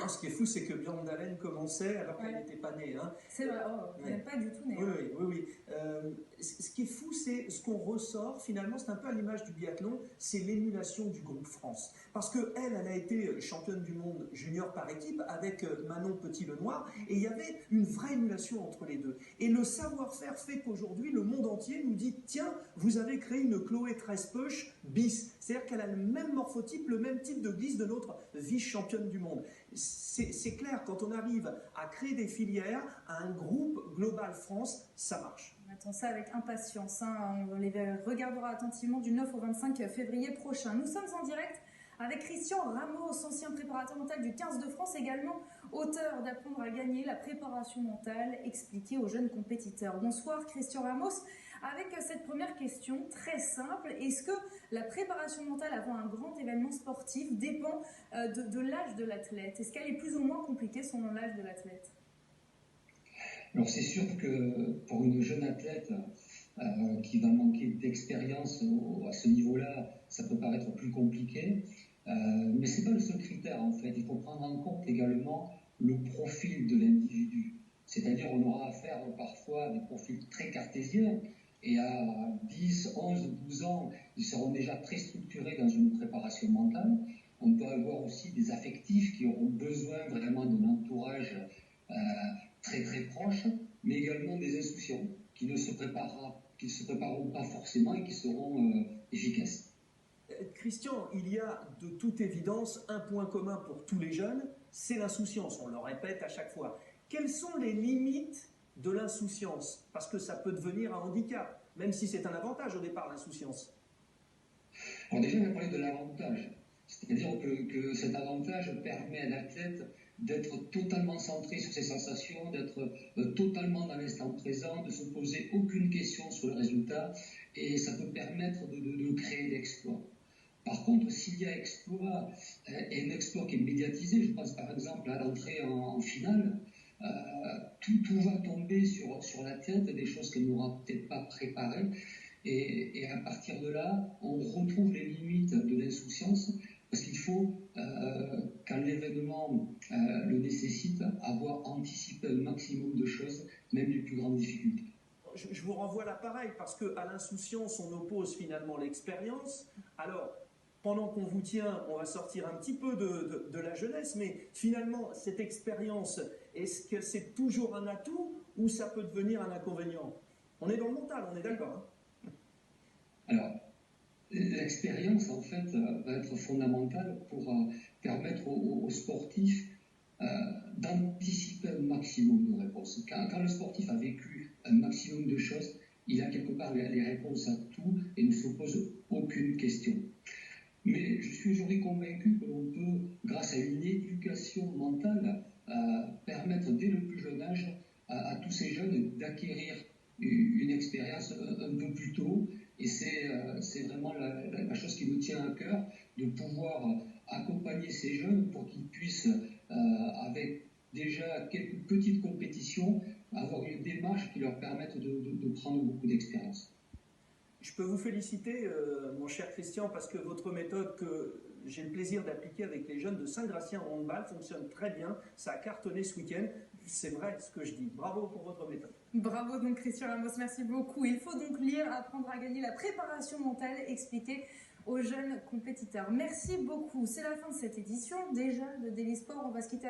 ce qui est fou, c'est que Björn Dahlem commençait alors qu'elle n'était pas née. Hein. C'est vrai, elle n'est pas du tout née. Oui. Ce qui est fou, c'est ce qu'on ressort, finalement, c'est un peu à l'image du biathlon, c'est l'émulation du groupe France. Parce qu'elle a été championne du monde junior par équipe avec Manon Petit-Lenoir, et il y avait une vraie émulation entre les deux. Et le savoir-faire fait qu'aujourd'hui, le monde entier nous dit, tiens, vous avez créé une Chloé Trespeuch bis. C'est-à-dire qu'elle a le même morphotype, le même type de glisse de notre vice-championne du monde. C'est clair, quand on arrive à créer des filières, à un groupe Global France, ça marche. On attend ça avec impatience. On les regardera attentivement du 9 au 25 février prochain. Nous sommes en direct avec Christian Ramos, ancien préparateur mental du 15 de France, également auteur d'Apprendre à gagner, la préparation mentale expliquée aux jeunes compétiteurs. Bonsoir Christian Ramos. Avec cette première question très simple, est-ce que la préparation mentale avant un grand événement sportif dépend de l'âge de l'athlète? Est-ce qu'elle est plus ou moins compliquée selon l'âge de l'athlète? Alors c'est sûr que pour une jeune athlète qui va manquer d'expérience à ce niveau-là, ça peut paraître plus compliqué. Mais ce n'est pas le seul critère en fait. Il faut prendre en compte également le profil de l'individu. C'est-à-dire on aura affaire parfois à des profils très cartésiens et à 10, 11, 12 ans, ils seront déjà très structurés dans une préparation mentale. On peut avoir aussi des affectifs qui auront besoin vraiment d'un entourage très très proche, mais également des insouciants qui ne se prépareront pas forcément et qui seront efficaces. Christian, il y a de toute évidence un point commun pour tous les jeunes, c'est l'insouciance, on le répète à chaque fois. Quelles sont les limites de l'insouciance? Parce que ça peut devenir un handicap, même si c'est un avantage au départ, l'insouciance. Alors déjà, on a parlé de l'avantage. C'est-à-dire que cet avantage permet à l'athlète d'être totalement centré sur ses sensations, d'être totalement dans l'instant présent, de se poser aucune question sur le résultat, et ça peut permettre de créer l'exploit. Par contre, s'il y a exploit, et un exploit qui est médiatisé, je pense par exemple à l'entrée en finale, tout va tomber sur la tête, des choses qu'elle n'aura peut-être pas préparées, et à partir de là, on retrouve les limites de l'insouciance, parce qu'il faut, quand l'événement le nécessite, avoir anticipé un maximum de choses, même les plus grandes difficultés. Je vous renvoie là pareil, parce qu'à l'insouciance, on oppose finalement l'expérience. Alors, pendant qu'on vous tient, on va sortir un petit peu de la jeunesse, mais finalement, cette expérience, est-ce que c'est toujours un atout ou ça peut devenir un inconvénient? On est dans le mental, on est d'accord, hein? Alors, l'expérience, en fait, va être fondamentale pour permettre aux sportifs d'anticiper un maximum de réponses. Quand le sportif a vécu un maximum de choses, il a quelque part les réponses à tout et ne se pose aucune question. Mais je suis aujourd'hui convaincu que l'on peut, grâce à une éducation mentale, permettre dès le plus jeune âge à tous ces jeunes d'acquérir une expérience un peu plus tôt. Et c'est vraiment la chose qui nous tient à cœur, de pouvoir accompagner ces jeunes pour qu'ils puissent, avec déjà quelques petites compétitions, avoir une démarche qui leur permette de prendre beaucoup d'expérience. Je peux vous féliciter, mon cher Christian, parce que votre méthode que j'ai le plaisir d'appliquer avec les jeunes de Saint-Gratien en handball fonctionne très bien. Ça a cartonné ce week-end. C'est vrai ce que je dis. Bravo pour votre méthode. Bravo donc Christian Ramos, merci beaucoup. Il faut donc lire Apprendre à gagner, la préparation mentale expliquée aux jeunes compétiteurs. Merci beaucoup. C'est la fin de cette édition déjà de Daily Sport. On va se quitter avec